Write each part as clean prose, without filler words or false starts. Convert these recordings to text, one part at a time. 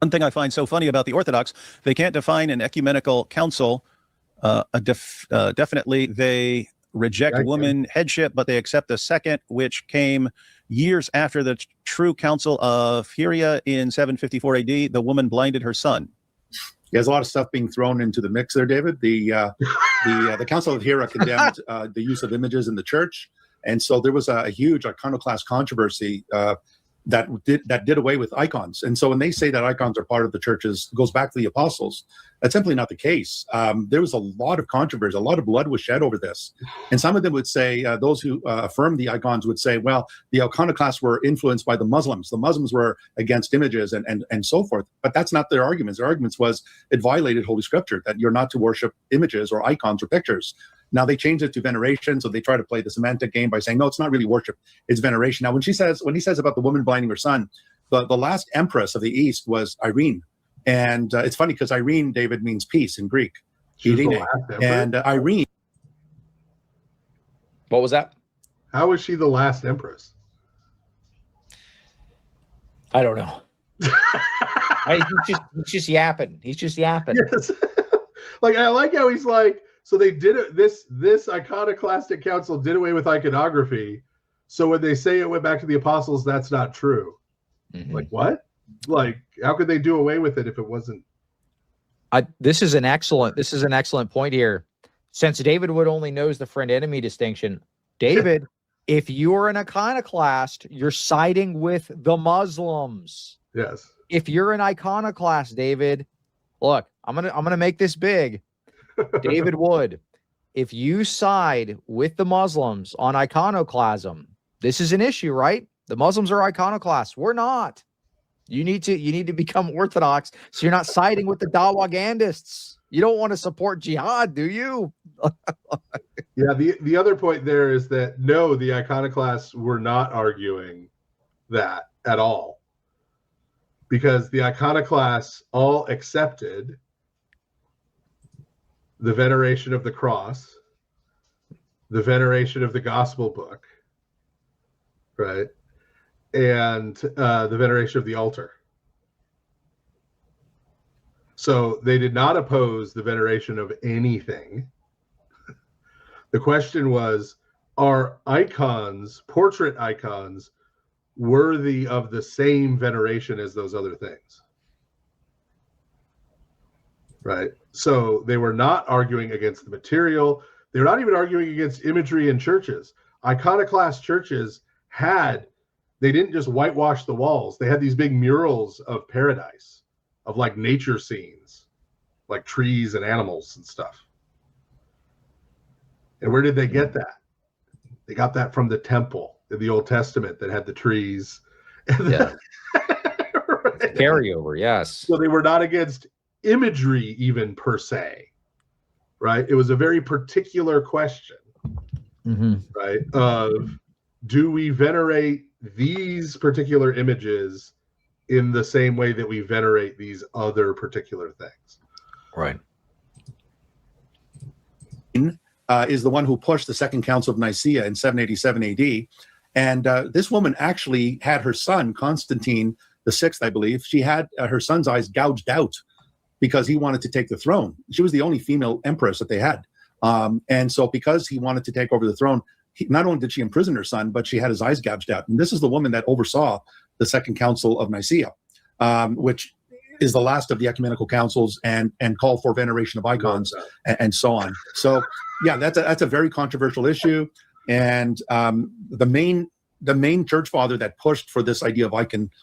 One thing I find so funny about the Orthodox, they can't define an ecumenical council. Definitely, they reject woman headship, but they accept the second, which came years after the true council of Hyria in 754 AD. The woman blinded her son. There's a lot of stuff being thrown into the mix there, David. The Council of Hera condemned the use of images in the church, and so there was a huge iconoclast controversy that did away with icons. And so when they say that icons are part of the churches, it goes back to the apostles. That's simply not the case. There was a lot of controversy, a lot of blood was shed over this. And some of them would say, those who affirm the icons would say, well, the iconoclasts were influenced by the Muslims. The Muslims were against images and so forth. But that's not their arguments. Their arguments was it violated Holy Scripture, that you're not to worship images or icons or pictures. Now they changed it to veneration, so they try to play the semantic game by saying, no, it's not really worship, it's veneration. Now when he says about the woman blinding her son, the last empress of the East was Irene. And it's funny because Irene, David, means peace in Greek. Irene. And Irene. What was that? How was she the last empress? I don't know. He's just yapping. He's just yapping. Yes. Like, I like how he's like, so they did it. This iconoclastic council did away with iconography. So when they say it went back to the apostles, that's not true. Mm-hmm. Like what? Like how could they do away with it if it wasn't? This is an excellent point here. Since David Wood only knows the friend-enemy distinction, David, if you're an iconoclast, you're siding with the Muslims. Yes. If you're an iconoclast, David, look, I'm gonna make this big. David Wood, if you side with the Muslims on iconoclasm, this is an issue, right? The Muslims are iconoclasts. We're not. You need to become Orthodox, so you're not siding with the Dawagandists. You don't want to support jihad, do you? Yeah, the other point there is that no, the iconoclasts were not arguing that at all, because the iconoclasts all accepted the veneration of the cross, the veneration of the gospel book, right? And the veneration of the altar. So they did not oppose the veneration of anything. The question was, are icons, portrait icons, worthy of the same veneration as those other things? Right? So they were not arguing against the material. They were not even arguing against imagery in churches. Iconoclast churches they didn't just whitewash the walls. They had these big murals of paradise, of like nature scenes, like trees and animals and stuff. And where did they get that? They got that from the temple in the Old Testament that had the trees. Yeah. Right. Carryover, yes. So they were not against imagery even per se, right? It was a very particular question, right? Of do we venerate these particular images in the same way that we venerate these other particular things? Right. Is the one who pushed the Second Council of Nicaea in 787 AD. And this woman actually had her son, Constantine VI, I believe, she had her son's eyes gouged out because he wanted to take the throne. She was the only female empress that they had. And so because he wanted to take over the throne, not only did she imprison her son, but she had his eyes gouged out. And this is the woman that oversaw the Second Council of Nicaea, which is the last of the ecumenical councils and called for veneration of icons and so on. So yeah, that's a very controversial issue. And the main church father that pushed for this idea of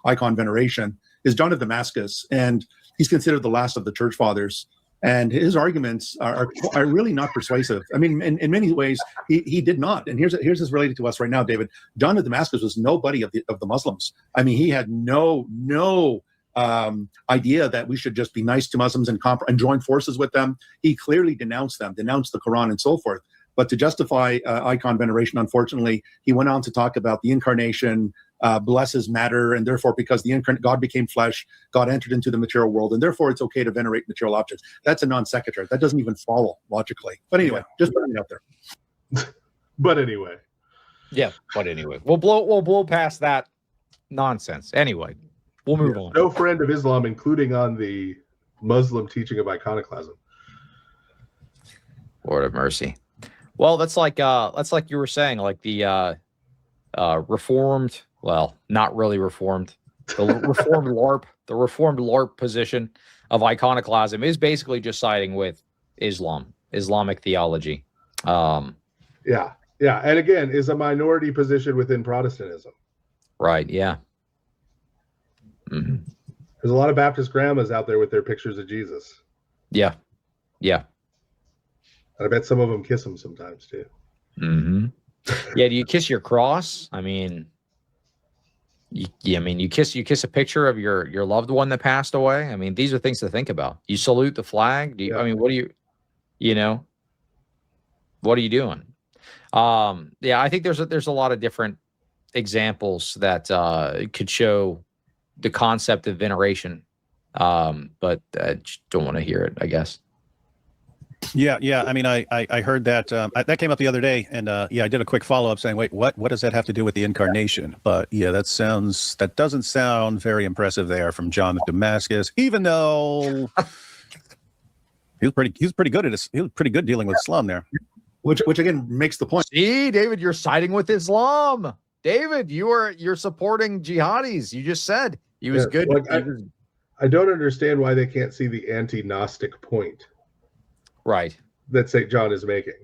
icon veneration is John of Damascus. And he's considered the last of the church fathers. And his arguments are really not persuasive. I mean, in many ways, he did not. And here's this related to us right now, David. John of Damascus was nobody of the Muslims. I mean, he had no idea that we should just be nice to Muslims and join forces with them. He clearly denounced them, denounced the Quran and so forth. But to justify icon veneration, unfortunately, he went on to talk about the incarnation blesses matter, and therefore, because the God became flesh, God entered into the material world, and therefore it's okay to venerate material objects. That's a non sequitur. That doesn't even follow logically. But anyway, just putting it out there. But anyway. Yeah, but anyway. We'll blow past that nonsense. Anyway. We'll move on. No friend of Islam, including on the Muslim teaching of iconoclasm. Lord of mercy. Well, that's like you were saying, like the reformed, well, not really reformed, the reformed LARP position of iconoclasm is basically just siding with Islamic theology. Yeah, and again, is a minority position within Protestantism. Right. Yeah. Mm-hmm. There's a lot of Baptist grandmas out there with their pictures of Jesus. Yeah. And I bet some of them kiss him sometimes too. Mm-hmm. Yeah. Do you kiss your cross? I mean, you kiss a picture of your loved one that passed away. I mean, these are things to think about. You salute the flag. I mean, what are you doing? Yeah, I think there's a lot of different examples that could show the concept of veneration, but I just don't want to hear it, I guess. Yeah. I mean, I heard that that came up the other day, and I did a quick follow up saying, wait, what does that have to do with the incarnation? But yeah, that doesn't sound very impressive there from John of Damascus, even though he was pretty good at this. He was pretty good dealing with Islam there. Which again makes the point. See, David, you're siding with Islam. David, you're supporting jihadis. You just said he was good. Like, I don't understand why they can't see the anti-Gnostic point. Right. That St. John is making.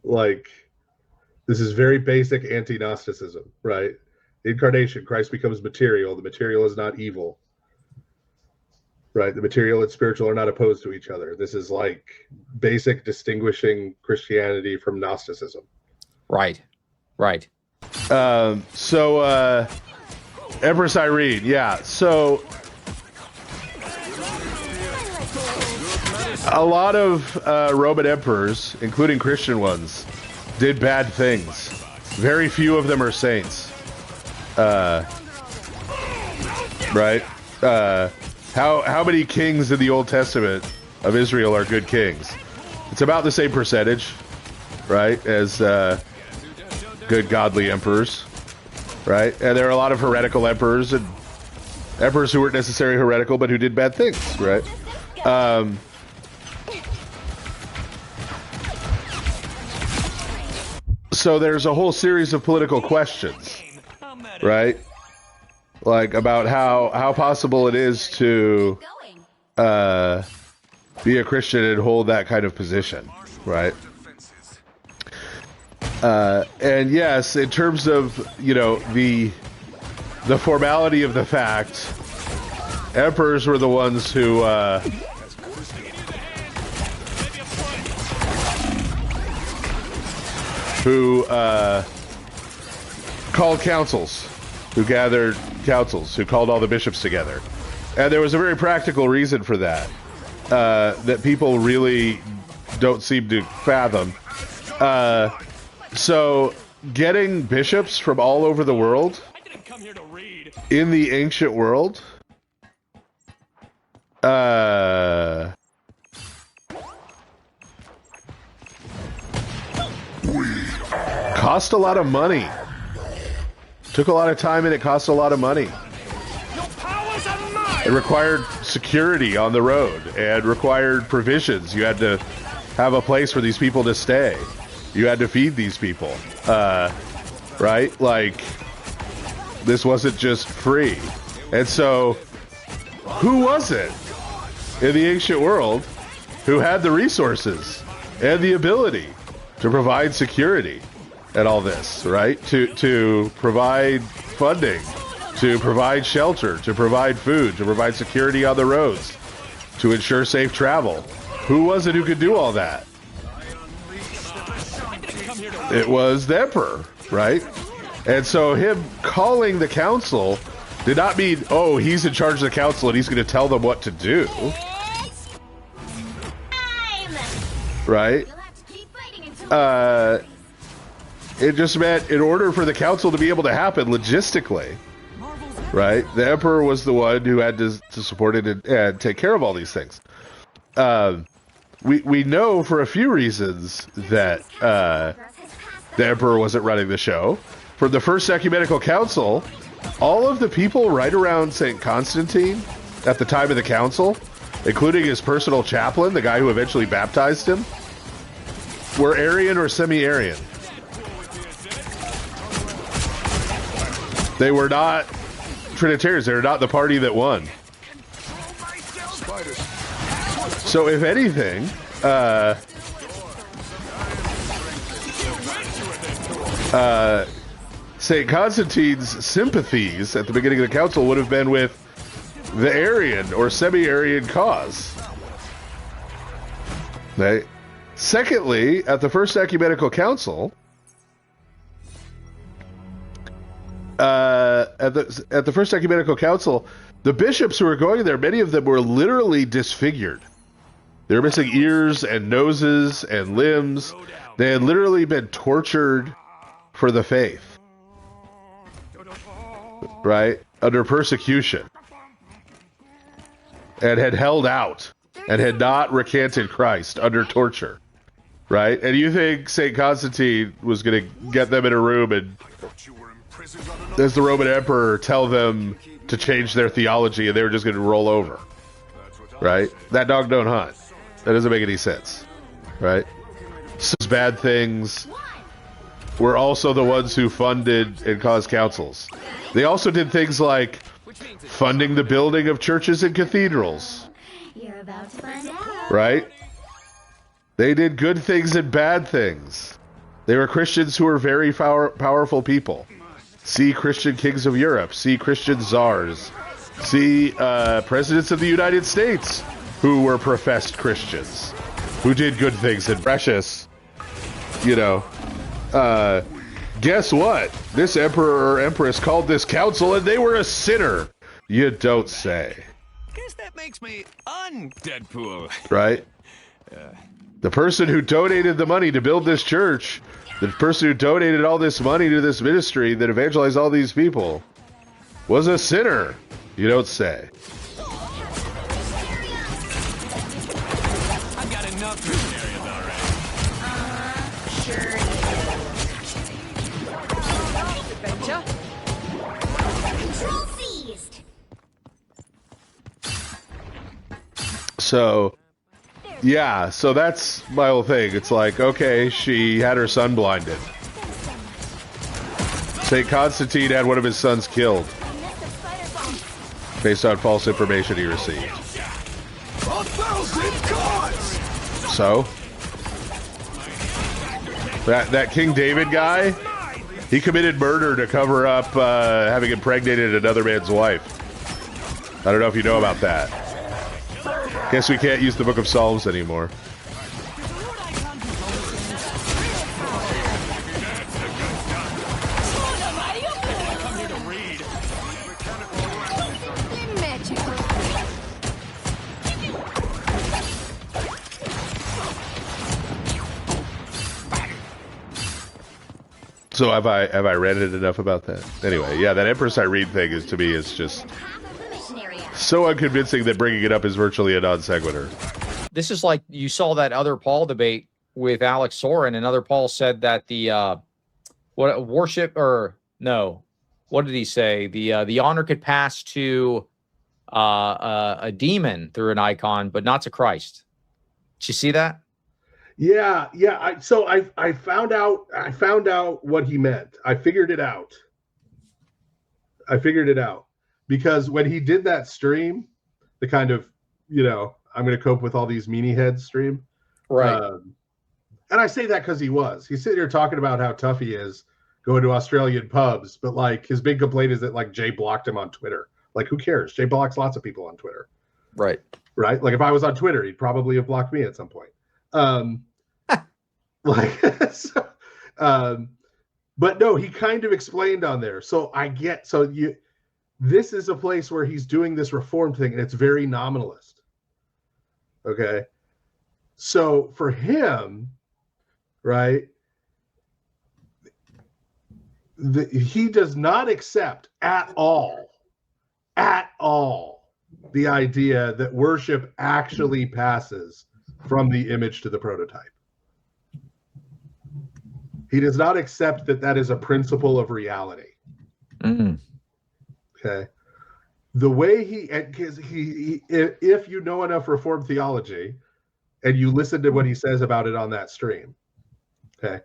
Like, this is very basic anti-Gnosticism, right? The incarnation, Christ becomes material. The material is not evil. Right? The material and spiritual are not opposed to each other. This is like basic distinguishing Christianity from Gnosticism. Right. So Empress Irene, yeah. So a lot of Roman emperors, including Christian ones, did bad things. Very few of them are saints. Right? How many kings in the Old Testament of Israel are good kings? It's about the same percentage, right, as good godly emperors, right? And there are a lot of heretical emperors and emperors who weren't necessarily heretical but who did bad things, right? So there's a whole series of political questions, right? Like about how possible it is to be a Christian and hold that kind of position, right? And yes, in terms of the formality of the fact, emperors were the ones who called councils, who gathered councils, who called all the bishops together. And there was a very practical reason for that, that people really don't seem to fathom. So getting bishops from all over the world in the ancient world cost a lot of money. Took a lot of time and it cost a lot of money. It required security on the road and required provisions. You had to have a place for these people to stay. You had to feed these people, right? Like, this wasn't just free. And so, who was it in the ancient world who had the resources and the ability to provide security and all this, right? To provide funding, to provide shelter, to provide food, to provide security on the roads, to ensure safe travel. Who was it who could do all that? It was the emperor, right? And so him calling the council did not mean, oh, he's in charge of the council and he's going to tell them what to do. Right? It just meant in order for the council to be able to happen logistically, right? The emperor was the one who had to support it and take care of all these things. We know for a few reasons that the emperor wasn't running the show. From the first Ecumenical Council, all of the people right around St. Constantine at the time of the council, including his personal chaplain, the guy who eventually baptized him, were Arian or semi-Arian. They were not Trinitarians. They were not the party that won. So if anything, St. Constantine's sympathies at the beginning of the council would have been with the Arian or semi-Arian cause. Right? Secondly, at the First Ecumenical Council, at the First Ecumenical Council, the bishops who were going there, many of them were literally disfigured. They were missing ears and noses and limbs. They had literally been tortured for the faith, right? Under persecution, and had held out and had not recanted Christ under torture, right? And you think St. Constantine was going to get them in a room and, as the Roman emperor, tell them to change their theology and they were just going to roll over, right? That dog don't hunt. That doesn't make any sense, right? Such bad things were also the ones who funded and caused councils. They also did things like funding the building of churches and cathedrals. You're about to find out. Right? They did good things and bad things. They were Christians who were very powerful people. See Christian kings of Europe. See Christian czars. See presidents of the United States who were professed Christians, who did good things and precious, you know. Guess what? This emperor or empress called this council and they were a sinner. You don't say. Guess that makes me un-Deadpool. Right? The person who donated the money to build this church, the person who donated all this money to this ministry that evangelized all these people, was a sinner. You don't say. I've got enough missionaries already. Sure. Control seized. So, yeah, so that's my whole thing. It's like, okay, she had her son blinded. St. Constantine had one of his sons killed based on false information he received. So, that King David guy, he committed murder to cover up having impregnated another man's wife. I don't know if you know about that. Guess we can't use the Book of Psalms anymore. So have I read it enough about that? Anyway, yeah, that Empress Irene thing is, to me, is just so unconvincing that bringing it up is virtually a non sequitur. This is like you saw that other Paul debate with Alex Soren, and other Paul said that the worship, or no, what did he say? The honor could pass to a demon through an icon, but not to Christ. Did you see that? Yeah. I found out what he meant. I figured it out because when he did that stream, the kind of, I'm going to cope with all these meanie heads stream. Right. And I say that because he's sitting here talking about how tough he is going to Australian pubs, but like his big complaint is that like Jay blocked him on Twitter. Like, who cares? Jay blocks lots of people on Twitter. Right. Like if I was on Twitter, he'd probably have blocked me at some point. But no, he kind of explained on there. So this is a place where he's doing this reform thing, and it's very nominalist. Okay. So for him, right, he does not accept at all, the idea that worship actually passes from the image to the prototype. He does not accept that is a principle of reality. Mm. Okay. The way because if you know enough Reformed theology and you listen to what he says about it on that stream, okay,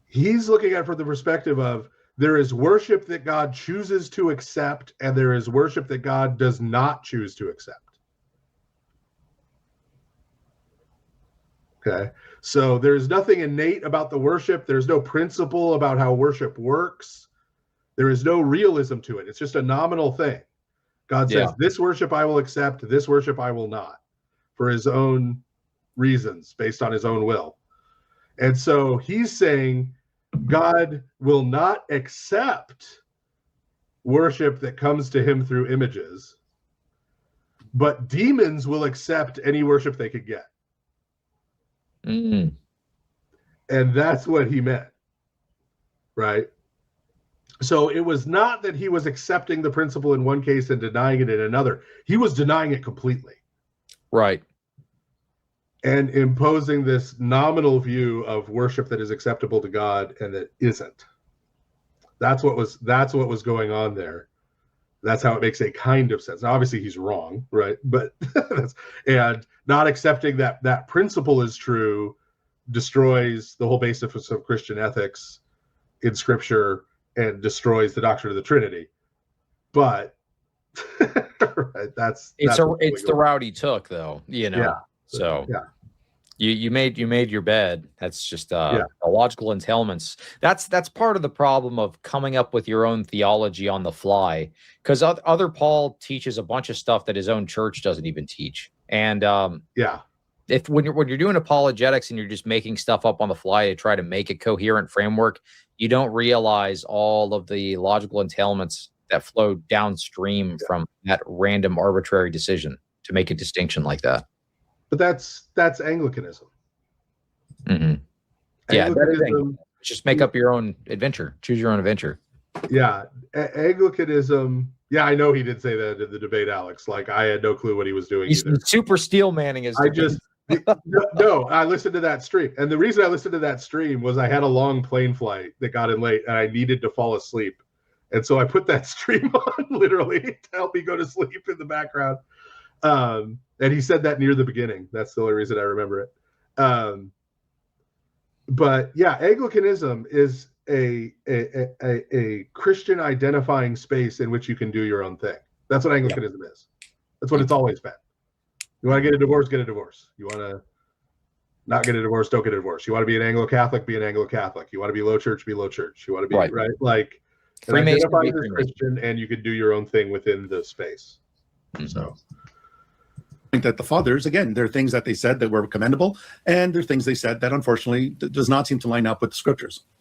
he's looking at it from the perspective of there is worship that God chooses to accept and there is worship that God does not choose to accept. Okay, so there's nothing innate about the worship. There's no principle about how worship works. There is no realism to it. It's just a nominal thing. God says, this worship I will accept, this worship I will not, for his own reasons, based on his own will. And so he's saying God will not accept worship that comes to him through images, but demons will accept any worship they could get. Mm. And that's what he meant, right? So it was not that he was accepting the principle in one case and denying it in another. He was denying it completely. Right. And imposing this nominal view of worship that is acceptable to God and that isn't. That's what was going on there. That's how it makes a kind of sense. Now, obviously he's wrong, right? But and not accepting that principle is true destroys the whole basis of Christian ethics in Scripture and destroys the doctrine of the Trinity. But right, that's the route he took, though. You know. Yeah. So yeah. You made your bed. That's just theological entailments. That's part of the problem of coming up with your own theology on the fly, because other Paul teaches a bunch of stuff that his own church doesn't even teach. And if when you're doing apologetics and you're just making stuff up on the fly to try to make a coherent framework, you don't realize all of the logical entailments that flow downstream from that random arbitrary decision to make a distinction like that. But that's Anglicanism. Mm-hmm. Yeah, Anglicanism, just make up your own adventure. Choose your own adventure. Yeah, Anglicanism. Yeah, I know he did say that in the debate, Alex. Like, I had no clue what he was doing. He's either. super steel manning his. No, I listened to that stream, and the reason I listened to that stream was I had a long plane flight that got in late, and I needed to fall asleep, and so I put that stream on literally to help me go to sleep in the background. And he said that near the beginning. That's the only reason I remember it. But yeah, Anglicanism is a Christian identifying space in which you can do your own thing. That's what Anglicanism is. That's what it's always been. You want to get a divorce, get a divorce. You want to not get a divorce, don't get a divorce. You want to be an Anglo-Catholic, be an Anglo-Catholic. You want to be low church, be low church. You want to be right like identify as Christian, and you can do your own thing within the space. Mm-hmm. So I think that the fathers, again, there are things that they said that were commendable, and there are things they said that unfortunately does not seem to line up with the scriptures.